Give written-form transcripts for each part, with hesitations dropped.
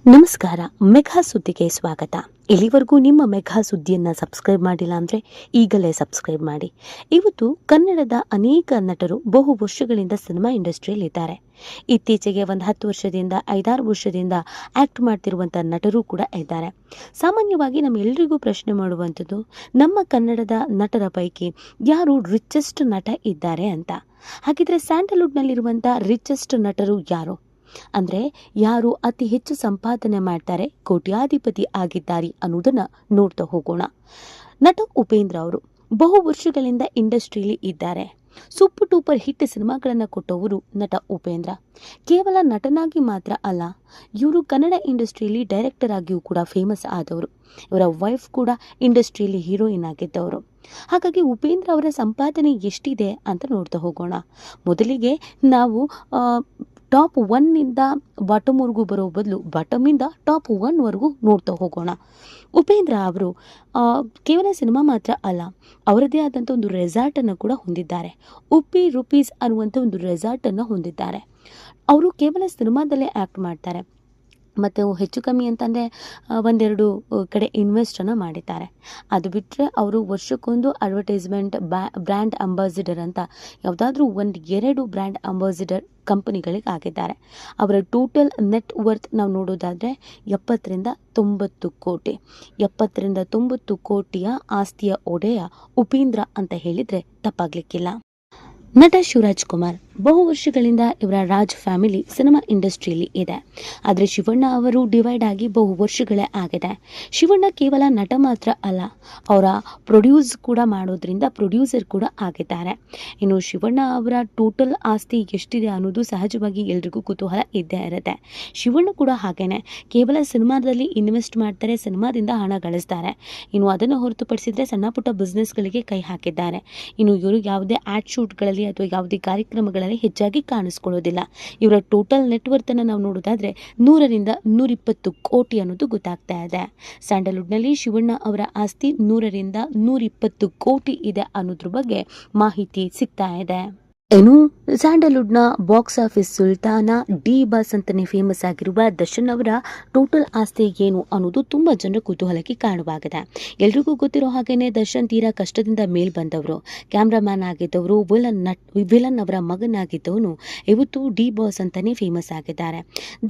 ನಮಸ್ಕಾರ. ಮೆಘಾ ಸುದ್ದಿಗೆ ಸ್ವಾಗತ. ಇಲ್ಲಿವರೆಗೂ ನಿಮ್ಮ ಮೆಘಾ ಸುದ್ದಿಯನ್ನು ಸಬ್ಸ್ಕ್ರೈಬ್ ಮಾಡಿಲ್ಲ ಅಂದರೆ ಈಗಲೇ ಸಬ್ಸ್ಕ್ರೈಬ್ ಮಾಡಿ. ಇವತ್ತು ಕನ್ನಡದ ಅನೇಕ ನಟರು ಬಹು ವರ್ಷಗಳಿಂದ ಸಿನಿಮಾ ಇಂಡಸ್ಟ್ರಿಯಲ್ಲಿ ಇದ್ದಾರೆ. ಇತ್ತೀಚೆಗೆ ಒಂದು 10 ವರ್ಷದಿಂದ 5-6 ವರ್ಷದಿಂದ ಆ್ಯಕ್ಟ್ ಮಾಡ್ತಿರುವಂಥ ನಟರು ಕೂಡ ಇದ್ದಾರೆ. ಸಾಮಾನ್ಯವಾಗಿ ನಮ್ಮೆಲ್ಲರಿಗೂ ಪ್ರಶ್ನೆ ಮಾಡುವಂಥದ್ದು, ನಮ್ಮ ಕನ್ನಡದ ನಟರ ಪೈಕಿ ಯಾರು ರಿಚೆಸ್ಟ್ ನಟ ಇದ್ದಾರೆ ಅಂತ. ಹಾಗಿದ್ರೆ ಸ್ಯಾಂಡಲ್ವುಡ್ನಲ್ಲಿರುವಂಥ ರಿಚೆಸ್ಟ್ ನಟರು ಯಾರು ಅಂದರೆ ಯಾರು ಅತಿ ಹೆಚ್ಚು ಸಂಪಾದನೆ ಮಾಡ್ತಾರೆ, ಕೋಟ್ಯಾಧಿಪತಿ ಆಗಿದ್ದಾರೆ ಅನ್ನೋದನ್ನು ನೋಡ್ತಾ ಹೋಗೋಣ. ನಟ ಉಪೇಂದ್ರ ಅವರು ಬಹು ವರ್ಷಗಳಿಂದ ಇಂಡಸ್ಟ್ರಿಯಲ್ಲಿ ಇದ್ದಾರೆ. ಸೂಪರ್ ಟೂಪರ್ ಹಿಟ್ ಸಿನಿಮಾಗಳನ್ನು ಕೊಟ್ಟವರು ನಟ ಉಪೇಂದ್ರ. ಕೇವಲ ನಟನಾಗಿ ಮಾತ್ರ ಅಲ್ಲ, ಇವರು ಕನ್ನಡ ಇಂಡಸ್ಟ್ರಿಯಲ್ಲಿ ಡೈರೆಕ್ಟರ್ ಆಗಿಯೂ ಕೂಡ ಫೇಮಸ್ ಆದವರು. ಇವರ ವೈಫ್ ಕೂಡ ಇಂಡಸ್ಟ್ರಿಯಲ್ಲಿ ಹೀರೋಯಿನ್ ಆಗಿದ್ದವರು. ಹಾಗಾಗಿ ಉಪೇಂದ್ರ ಅವರ ಸಂಪಾದನೆ ಎಷ್ಟಿದೆ ಅಂತ ನೋಡ್ತಾ ಹೋಗೋಣ. ಮೊದಲಿಗೆ ನಾವು ಟಾಪ್ 1ನಿಂದ ಬಾಟಮ್ವರೆಗೂ ಬರೋ ಬದಲು ಬಾಟಮಿಂದ ಟಾಪ್ 1ವರೆಗೂ ನೋಡ್ತಾ ಹೋಗೋಣ. ಉಪೇಂದ್ರ ಅವರು ಕೇವಲ ಸಿನಿಮಾ ಮಾತ್ರ ಅಲ್ಲ, ಅವರದೇ ಆದಂಥ ಒಂದು ರೆಸಾರ್ಟನ್ನು ಕೂಡ ಹೊಂದಿದ್ದಾರೆ. ಉಪ್ಪಿ ರುಪೀಸ್ ಅನ್ನುವಂಥ ಒಂದು ರೆಸಾರ್ಟನ್ನು ಹೊಂದಿದ್ದಾರೆ. ಅವರು ಕೇವಲ ಸಿನಿಮಾದಲ್ಲೇ ಆ್ಯಕ್ಟ್ ಮಾಡ್ತಾರೆ ಮತ್ತು ಹೆಚ್ಚು ಕಮ್ಮಿ ಅಂತಂದರೆ ಒಂದೆರಡು ಕಡೆ ಇನ್ವೆಸ್ಟನ್ನು ಮಾಡಿದ್ದಾರೆ. ಅದು ಬಿಟ್ಟರೆ ಅವರು ವರ್ಷಕ್ಕೊಂದು ಅಡ್ವರ್ಟೈಸ್ಮೆಂಟ್ ಬ್ರ್ಯಾಂಡ್ ಅಂಬಾಸಿಡರ್ ಅಂತ ಯಾವುದಾದ್ರೂ 1-2 ಬ್ರ್ಯಾಂಡ್ ಅಂಬಾಸಿಡರ್ ಕಂಪನಿಗಳಿಗೆ ಆಗಿದ್ದಾರೆ. ಅವರ ಟೋಟಲ್ ನೆಟ್ ವರ್ತ್ ನಾವು ನೋಡೋದಾದರೆ 70-90 ಕೋಟಿ. 70-90 ಕೋಟಿಯ ಆಸ್ತಿಯ ಒಡೆಯ ಉಪೇಂದ್ರ ಅಂತ ಹೇಳಿದರೆ ತಪ್ಪಾಗಲಿಕ್ಕಿಲ್ಲ. ನಟ ಶಿವರಾಜ್ ಕುಮಾರ್ ಬಹು ವರ್ಷಗಳಿಂದ ಇವರ ರಾಜ್ ಫ್ಯಾಮಿಲಿ ಸಿನಿಮಾ ಇಂಡಸ್ಟ್ರಿಯಲ್ಲಿ ಇದೆ. ಆದರೆ ಶಿವಣ್ಣ ಅವರು ಡಿವೈಡ್ ಆಗಿ ಬಹು ವರ್ಷಗಳೇ ಆಗಿದೆ. ಶಿವಣ್ಣ ಕೇವಲ ನಟ ಮಾತ್ರ ಅಲ್ಲ, ಅವರ ಪ್ರೊಡ್ಯೂಸ್ ಕೂಡ ಮಾಡೋದ್ರಿಂದ ಪ್ರೊಡ್ಯೂಸರ್ ಕೂಡ ಆಗಿದ್ದಾರೆ. ಇನ್ನು ಶಿವಣ್ಣ ಅವರ ಟೋಟಲ್ ಆಸ್ತಿ ಎಷ್ಟಿದೆ ಅನ್ನೋದು ಸಹಜವಾಗಿ ಎಲ್ರಿಗೂ ಕುತೂಹಲ ಇದ್ದೇ ಇರುತ್ತೆ. ಶಿವಣ್ಣ ಕೂಡ ಹಾಗೇನೆ ಕೇವಲ ಸಿನಿಮಾದಲ್ಲಿ ಇನ್ವೆಸ್ಟ್ ಮಾಡ್ತಾರೆ, ಸಿನಿಮಾದಿಂದ ಹಣ ಗಳಿಸ್ತಾರೆ. ಇನ್ನು ಅದನ್ನು ಹೊರತುಪಡಿಸಿದರೆ ಸಣ್ಣ ಪುಟ್ಟ ಬಿಸ್ನೆಸ್ಗಳಿಗೆ ಕೈ ಹಾಕಿದ್ದಾರೆ. ಇನ್ನು ಇವರು ಯಾವುದೇ ಆ್ಯಡ್ ಶೂಟ್ಗಳಲ್ಲಿ ಅಥವಾ ಯಾವುದೇ ಕಾರ್ಯಕ್ರಮಗಳಲ್ಲಿ ಹೆಚ್ಚಾಗಿ ಕಾಣಿಸ್ಕೊಳ್ಳೋದಿಲ್ಲ. ಇವರ ಟೋಟಲ್ ನೆಟ್ವರ್ತ್ ಅನ್ನು ನಾವು ನೋಡೋದಾದ್ರೆ 100-120 ಕೋಟಿ ಅನ್ನೋದು ಗೊತ್ತಾಗ್ತಾ ಇದೆ. ಸ್ಯಾಂಡಲ್ವುಡ್ನಲ್ಲಿ ಶಿವಣ್ಣ ಅವರ ಆಸ್ತಿ 100-120 ಕೋಟಿ ಇದೆ ಅನ್ನೋದ್ರ ಬಗ್ಗೆ ಮಾಹಿತಿ ಸಿಗ್ತಾ ಇದೆ. ಇನ್ನು ಸ್ಯಾಂಡಲ್ವುಡ್ನ ಬಾಕ್ಸ್ ಆಫೀಸ್ ಸುಲ್ತಾನ, ಡಿ ಬಾಸ್ ಅಂತಲೇ ಫೇಮಸ್ ಆಗಿರುವ ದರ್ಶನ್ ಅವರ ಟೋಟಲ್ ಆಸ್ತಿ ಏನು ಅನ್ನೋದು ತುಂಬ ಜನರ ಕುತೂಹಲಕ್ಕೆ ಕಾರಣವಾಗಿದೆ. ಎಲ್ರಿಗೂ ಗೊತ್ತಿರೋ ಹಾಗೇನೆ ದರ್ಶನ್ ತೀರಾ ಕಷ್ಟದಿಂದ ಮೇಲ್ ಬಂದವರು, ಕ್ಯಾಮ್ರಾಮ್ಯಾನ್ ಆಗಿದ್ದವರು, ವಿಲನ್ ಅವರ ಮಗನಾಗಿದ್ದವನು ಇವತ್ತು ಡಿ ಬಾಸ್ ಅಂತಲೇ ಫೇಮಸ್ ಆಗಿದ್ದಾರೆ.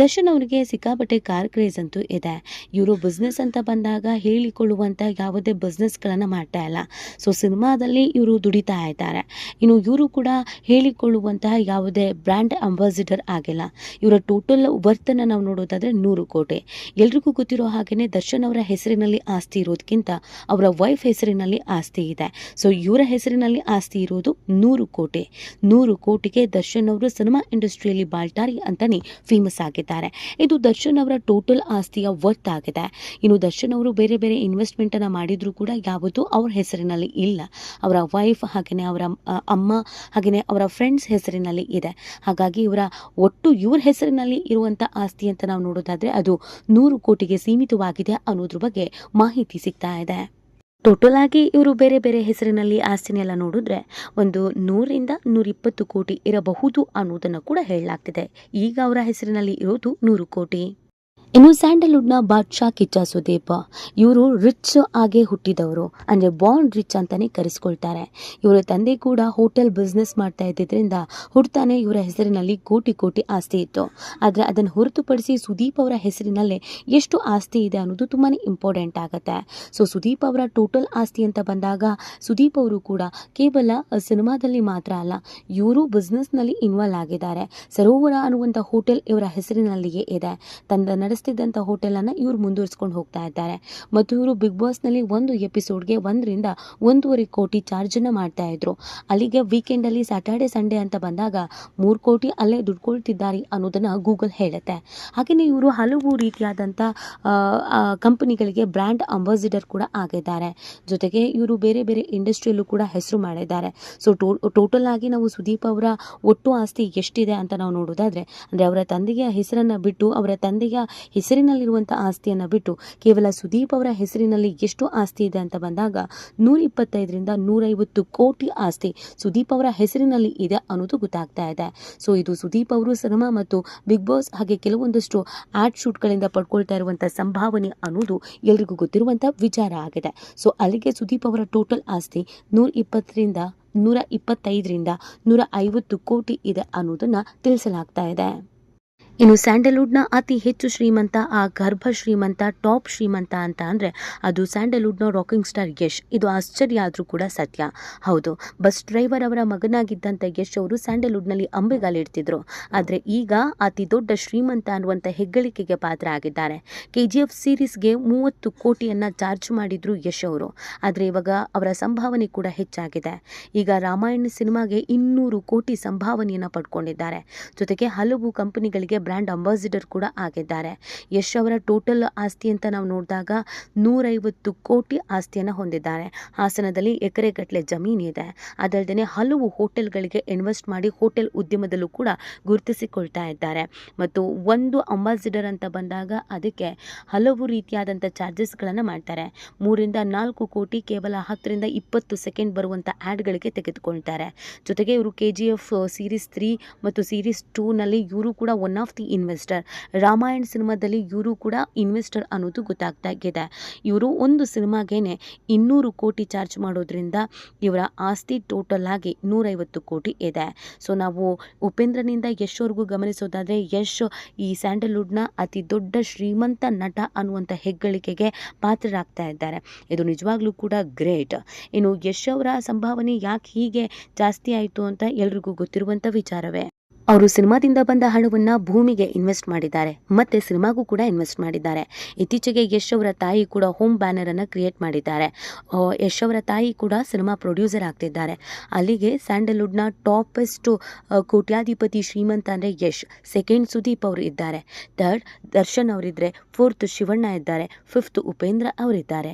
ದರ್ಶನ್ ಅವರಿಗೆ ಸಿಕ್ಕಾಪಟ್ಟೆ ಕಾರ್ ಕ್ರೇಜ್ ಅಂತೂ ಇದೆ. ಇವರು ಬಿಸ್ನೆಸ್ ಅಂತ ಬಂದಾಗ ಹೇಳಿಕೊಳ್ಳುವಂಥ ಯಾವುದೇ ಬಿಸ್ನೆಸ್ಗಳನ್ನು ಮಾಡ್ತಾ ಇಲ್ಲ. ಸೊ ಸಿನಿಮಾದಲ್ಲಿ ಇವರು ದುಡಿತಾ ಇದ್ದಾರೆ. ಇನ್ನು ಇವರು ಕೂಡ ಹೇಳಿಕೊಳ್ಳುವಂತಹ ಯಾವುದೇ ಬ್ರ್ಯಾಂಡ್ ಅಂಬಾಸಿಡರ್ ಆಗಿಲ್ಲ. ಇವರ ಟೋಟಲ್ ವರ್ತನ್ನು ನಾವು ನೋಡೋದಾದ್ರೆ 100 ಕೋಟಿ. ಎಲ್ರಿಗೂ ಗೊತ್ತಿರೋ ಹಾಗೆಯೇ ದರ್ಶನ್ ಅವರ ಹೆಸರಿನಲ್ಲಿ ಆಸ್ತಿ ಇರೋದಕ್ಕಿಂತ ಅವರ ವೈಫ್ ಹೆಸರಿನಲ್ಲಿ ಆಸ್ತಿ ಇದೆ. ಸೊ ಇವರ ಹೆಸರಿನಲ್ಲಿ ಆಸ್ತಿ ಇರೋದು 100 ಕೋಟಿ. 100 ಕೋಟಿಗೆ ದರ್ಶನ್ ಅವರು ಸಿನಿಮಾ ಇಂಡಸ್ಟ್ರಿಯಲ್ಲಿ ಬಾಲ್ಟಾರಿ ಅಂತಾನೆ ಫೇಮಸ್ ಆಗಿದ್ದಾರೆ. ಇದು ದರ್ಶನ್ ಅವರ ಟೋಟಲ್ ಆಸ್ತಿಯ ವರ್ತ್ ಆಗಿದೆ. ಇನ್ನು ದರ್ಶನ್ ಅವರು ಬೇರೆ ಬೇರೆ ಇನ್ವೆಸ್ಟ್ಮೆಂಟ್ ಅನ್ನ ಮಾಡಿದ್ರು ಕೂಡ ಯಾವುದು ಅವರ ಹೆಸರಿನಲ್ಲಿ ಇಲ್ಲ. ಅವರ ವೈಫ್ ಹಾಗೆಯೇ ಅವರ ಅಮ್ಮ ಹಾಗೆಯೇ ಅವರ ಫ್ರೆಂಡ್ಸ್ ಹೆಸರಿನಲ್ಲಿ ಇದೆ. ಹಾಗಾಗಿ ಇವ್ರ ಹೆಸರಿನಲ್ಲಿ ಇರುವಂಥ ಆಸ್ತಿ ಅಂತ ನಾವು ನೋಡೋದಾದ್ರೆ ಅದು 100 ಕೋಟಿಗೆ ಸೀಮಿತವಾಗಿದೆ ಅನ್ನೋದ್ರ ಬಗ್ಗೆ ಮಾಹಿತಿ ಸಿಗ್ತಾ ಇದೆ. ಟೋಟಲ್ ಆಗಿ ಇವರು ಬೇರೆ ಬೇರೆ ಹೆಸರಿನಲ್ಲಿ ಆಸ್ತಿನೆಲ್ಲ ನೋಡಿದ್ರೆ ಒಂದು 100-120 ಕೋಟಿ ಇರಬಹುದು ಅನ್ನೋದನ್ನು ಕೂಡ ಹೇಳಲಾಗ್ತಿದೆ. ಈಗ ಅವರ ಹೆಸರಿನಲ್ಲಿ ಇರೋದು 100 ಕೋಟಿ. ಇನ್ನು ಸ್ಯಾಂಡಲ್ವುಡ್ನ ಬಾದ್ಶಾ ಕಿಚ್ಚ ಸುದೀಪ್, ಇವರು ರಿಚ್ ಆಗೇ ಹುಟ್ಟಿದವರು, ಅಂದರೆ ಬಾರ್ನ್ ರಿಚ್ ಅಂತಾನೆ ಕರೆಸ್ಕೊಳ್ತಾರೆ. ಇವರ ತಂದೆ ಕೂಡ ಹೋಟೆಲ್ ಬಿಸ್ನೆಸ್ ಮಾಡ್ತಾ ಇದ್ದಿದ್ದರಿಂದ ಹುಡ್ತಾನೆ ಇವರ ಹೆಸರಿನಲ್ಲಿ ಕೋಟಿ ಆಸ್ತಿ ಇತ್ತು. ಆದರೆ ಅದನ್ನು ಹೊರತುಪಡಿಸಿ ಸುದೀಪ್ ಅವರ ಹೆಸರಿನಲ್ಲೇ ಎಷ್ಟು ಆಸ್ತಿ ಇದೆ ಅನ್ನೋದು ತುಂಬಾ ಇಂಪಾರ್ಟೆಂಟ್ ಆಗುತ್ತೆ. ಸೊ ಸುದೀಪ್ ಅವರ ಟೋಟಲ್ ಆಸ್ತಿ ಅಂತ ಬಂದಾಗ ಸುದೀಪ್ ಅವರು ಕೂಡ ಕೇವಲ ಸಿನಿಮಾದಲ್ಲಿ ಮಾತ್ರ ಅಲ್ಲ, ಇವರು ಬಿಸ್ನೆಸ್ನಲ್ಲಿ ಇನ್ವಾಲ್ವ್ ಆಗಿದ್ದಾರೆ. ಸರೋವರ ಅನ್ನುವಂಥ ಹೋಟೆಲ್ ಇವರ ಹೆಸರಿನಲ್ಲಿಯೇ ಇದೆ. ನಡೆಸ್ತಿದ್ದಂಥ ಹೋಟೆಲನ್ನು ಇವರು ಮುಂದುವರಿಸ್ಕೊಂಡು ಹೋಗ್ತಾ ಇದ್ದಾರೆ. ಮತ್ತು ಇವರು ಬಿಗ್ ಬಾಸ್ನಲ್ಲಿ ಒಂದು ಎಪಿಸೋಡ್ಗೆ 1-1.5 ಕೋಟಿ ಚಾರ್ಜನ್ನು ಮಾಡ್ತಾ ಇದ್ರು. ಅಲ್ಲಿಗೆ ವೀಕೆಂಡಲ್ಲಿ ಸ್ಯಾಟರ್ಡೆ ಸಂಡೇ ಅಂತ ಬಂದಾಗ 3 ಕೋಟಿ ಅಲ್ಲೇ ದುಡ್ಕೊಳ್ತಿದ್ದಾರೆ ಅನ್ನೋದನ್ನು ಗೂಗಲ್ ಹೇಳುತ್ತೆ. ಹಾಗೆಯೇ ಇವರು ಹಲವು ರೀತಿಯಾದಂಥ ಕಂಪನಿಗಳಿಗೆ ಬ್ರ್ಯಾಂಡ್ ಅಂಬಾಸಿಡರ್ ಕೂಡ ಆಗಿದ್ದಾರೆ. ಜೊತೆಗೆ ಇವರು ಬೇರೆ ಬೇರೆ ಇಂಡಸ್ಟ್ರಿಯಲ್ಲೂ ಕೂಡ ಹೆಸರು ಮಾಡಿದ್ದಾರೆ. ಸೊ ಟೋಟಲ್ ಆಗಿ ನಾವು ಸುದೀಪ್ ಅವರ ಒಟ್ಟು ಆಸ್ತಿ ಎಷ್ಟಿದೆ ಅಂತ ನಾವು ನೋಡೋದಾದ್ರೆ, ಅಂದರೆ ಅವರ ತಂದೆಯ ಹೆಸರನ್ನು ಬಿಟ್ಟು ಅವರ ತಂದೆಯ ಹೆಸರಿನಲ್ಲಿರುವಂಥ ಆಸ್ತಿಯನ್ನು ಬಿಟ್ಟು ಕೇವಲ ಸುದೀಪ್ ಅವರ ಹೆಸರಿನಲ್ಲಿ ಎಷ್ಟು ಆಸ್ತಿ ಇದೆ ಅಂತ ಬಂದಾಗ 125ರಿಂದ 150 ಕೋಟಿ ಆಸ್ತಿ ಸುದೀಪ್ ಅವರ ಹೆಸರಿನಲ್ಲಿ ಇದೆ ಅನ್ನೋದು ಗೊತ್ತಾಗ್ತಾ ಇದೆ. ಸೊ ಇದು ಸುದೀಪ್ ಅವರು ಸಿನಿಮಾ ಮತ್ತು ಬಿಗ್ ಬಾಸ್ ಹಾಗೆ ಕೆಲವೊಂದಷ್ಟು ಆಡ್ ಶೂಟ್ಗಳಿಂದ ಪಡ್ಕೊಳ್ತಾ ಇರುವಂಥ ಸಂಭಾವನೆ ಅನ್ನೋದು ಎಲ್ರಿಗೂ ಗೊತ್ತಿರುವಂಥ ವಿಚಾರ ಆಗಿದೆ. ಸೊ ಅಲ್ಲಿಗೆ ಸುದೀಪ್ ಅವರ ಟೋಟಲ್ ಆಸ್ತಿ 125ರಿಂದ 150 ಕೋಟಿ ಇದೆ ಅನ್ನೋದನ್ನ ತಿಳಿಸಲಾಗ್ತಾ ಇದೆ. ಇನ್ನು ಸ್ಯಾಂಡಲ್ವುಡ್ನ ಅತಿ ಹೆಚ್ಚು ಶ್ರೀಮಂತ, ಆ ಗರ್ಭ ಶ್ರೀಮಂತ, ಟಾಪ್ ಶ್ರೀಮಂತ ಅಂತ ಅಂದರೆ ಅದು ಸ್ಯಾಂಡಲ್ವುಡ್ನ ರಾಕಿಂಗ್ ಸ್ಟಾರ್ ಯಶ್. ಇದು ಆಶ್ಚರ್ಯ ಆದರೂ ಕೂಡ ಸತ್ಯ. ಹೌದು, ಬಸ್ ಡ್ರೈವರ್ ಅವರ ಮಗನಾಗಿದ್ದಂಥ ಯಶ್ ಅವರು ಸ್ಯಾಂಡಲ್ವುಡ್ನಲ್ಲಿ ಅಂಬೆಗಾಲಿಡ್ತಿದ್ರು. ಆದರೆ ಈಗ ಅತಿ ದೊಡ್ಡ ಶ್ರೀಮಂತ ಅನ್ನುವಂಥ ಹೆಗ್ಗಳಿಕೆಗೆ ಪಾತ್ರ ಆಗಿದ್ದಾರೆ. KGF ಸೀರೀಸ್ಗೆ 30 ಕೋಟಿಯನ್ನು ಚಾರ್ಜ್ ಮಾಡಿದ್ರು ಯಶ್ ಅವರು. ಆದರೆ ಇವಾಗ ಅವರ ಸಂಭಾವನೆ ಕೂಡ ಹೆಚ್ಚಾಗಿದೆ. ಈಗ ರಾಮಾಯಣ ಸಿನಿಮಾಗೆ 200 ಕೋಟಿ ಸಂಭಾವನೆಯನ್ನು ಪಡ್ಕೊಂಡಿದ್ದಾರೆ. ಜೊತೆಗೆ ಹಲವು ಕಂಪನಿಗಳಿಗೆ ಬ್ರ್ಯಾಂಡ್ ಅಂಬಾಸಿಡರ್ ಕೂಡ ಆಗಿದ್ದಾರೆ. ಯಶ್ ಅವರ ಟೋಟಲ್ ಆಸ್ತಿ ಅಂತ ನಾವು ನೋಡಿದಾಗ 150 ಕೋಟಿ ಆಸ್ತಿಯನ್ನು ಹೊಂದಿದ್ದಾರೆ. ಹಾಸನದಲ್ಲಿ ಎಕರೆಗಟ್ಟಲೆ ಜಮೀನಿದೆ. ಅದಲ್ಲದೆ ಹಲವು ಹೋಟೆಲ್ಗಳಿಗೆ ಇನ್ವೆಸ್ಟ್ ಮಾಡಿ ಹೋಟೆಲ್ ಉದ್ಯಮದಲ್ಲೂ ಕೂಡ ಗುರುತಿಸಿಕೊಳ್ತಾ ಇದ್ದಾರೆ. ಮತ್ತು ಒಂದು ಅಂಬಾಸಿಡರ್ ಅಂತ ಬಂದಾಗ ಅದಕ್ಕೆ ಹಲವು ರೀತಿಯಾದಂಥ ಚಾರ್ಜಸ್ಗಳನ್ನು ಮಾಡ್ತಾರೆ. 3ರಿಂದ 4 ಕೋಟಿ ಕೇವಲ 10ರಿಂದ 20 ಸೆಕೆಂಡ್ ಬರುವಂಥ ಆ್ಯಡ್ಗಳಿಗೆ ತೆಗೆದುಕೊಳ್ತಾರೆ. ಜೊತೆಗೆ ಇವರು KGF ಸೀರೀಸ್ 3 ಮತ್ತು ಸೀರೀಸ್ 2ನಲ್ಲಿ ಇವರು ಕೂಡ one of the investor. Ramayana ಸಿನಿಮಾದಲ್ಲಿ ಇವರು ಕೂಡ ಇನ್ವೆಸ್ಟರ್ ಅನ್ನೋದು ಗೊತ್ತಾಗ್ತಾ ಇದೆ. ಇವರು ಒಂದು ಸಿನಿಮಾಗೇನೆ 200 ಕೋಟಿ ಚಾರ್ಜ್ ಮಾಡೋದ್ರಿಂದ ಇವರ ಆಸ್ತಿ ಟೋಟಲ್ ಆಗಿ 150 ಕೋಟಿ ಇದೆ. ಸೊ ನಾವು ಉಪೇಂದ್ರನಿಂದ ಯಶ್ ಅವ್ರಿಗೂ ಗಮನಿಸೋದಾದರೆ ಯಶ್ ಈ ಸ್ಯಾಂಡಲ್ವುಡ್ನ ಅತಿ ದೊಡ್ಡ ಶ್ರೀಮಂತ ನಟ ಅನ್ನುವಂಥ ಹೆಗ್ಗಳಿಕೆಗೆ ಪಾತ್ರರಾಗ್ತಾ ಇದ್ದಾರೆ. ಇದು ನಿಜವಾಗ್ಲೂ ಕೂಡ ಗ್ರೇಟ್. ಇನ್ನು ಯಶ್ ಅವರ ಸಂಭಾವನೆ ಯಾಕೆ ಹೀಗೆ ಜಾಸ್ತಿ ಆಯಿತು ಅಂತ ಎಲ್ರಿಗೂ ಗೊತ್ತಿರುವಂಥ ವಿಚಾರವೇ. ಅವರು ಸಿನಿಮಾದಿಂದ ಬಂದ ಹಣವನ್ನು ಭೂಮಿಗೆ ಇನ್ವೆಸ್ಟ್ ಮಾಡಿದ್ದಾರೆ ಮತ್ತು ಸಿನಿಮಾಗೂ ಕೂಡ ಇನ್ವೆಸ್ಟ್ ಮಾಡಿದ್ದಾರೆ. ಇತ್ತೀಚೆಗೆ ಯಶ್ ಅವರ ತಾಯಿ ಕೂಡ ಹೋಮ್ ಬ್ಯಾನರನ್ನು ಕ್ರಿಯೇಟ್ ಮಾಡಿದ್ದಾರೆ. ಯಶ್ ಅವರ ತಾಯಿ ಕೂಡ ಸಿನಿಮಾ ಪ್ರೊಡ್ಯೂಸರ್ ಆಗ್ತಿದ್ದಾರೆ. ಅಲ್ಲಿಗೆ ಸ್ಯಾಂಡಲ್ವುಡ್ನ ಟಾಪೆಸ್ಟ್ ಕೋಟ್ಯಾಧಿಪತಿ ಶ್ರೀಮಂತ ಅಂದರೆ ಯಶ್. ಸೆಕೆಂಡ್ ಸುದೀಪ್ ಅವರು ಇದ್ದಾರೆ. ಥರ್ಡ್ ದರ್ಶನ್ ಅವರಿದ್ದರೆ, ಫೋರ್ತ್ ಶಿವಣ್ಣ ಇದ್ದಾರೆ, ಫಿಫ್ತ್ ಉಪೇಂದ್ರ ಅವರಿದ್ದಾರೆ.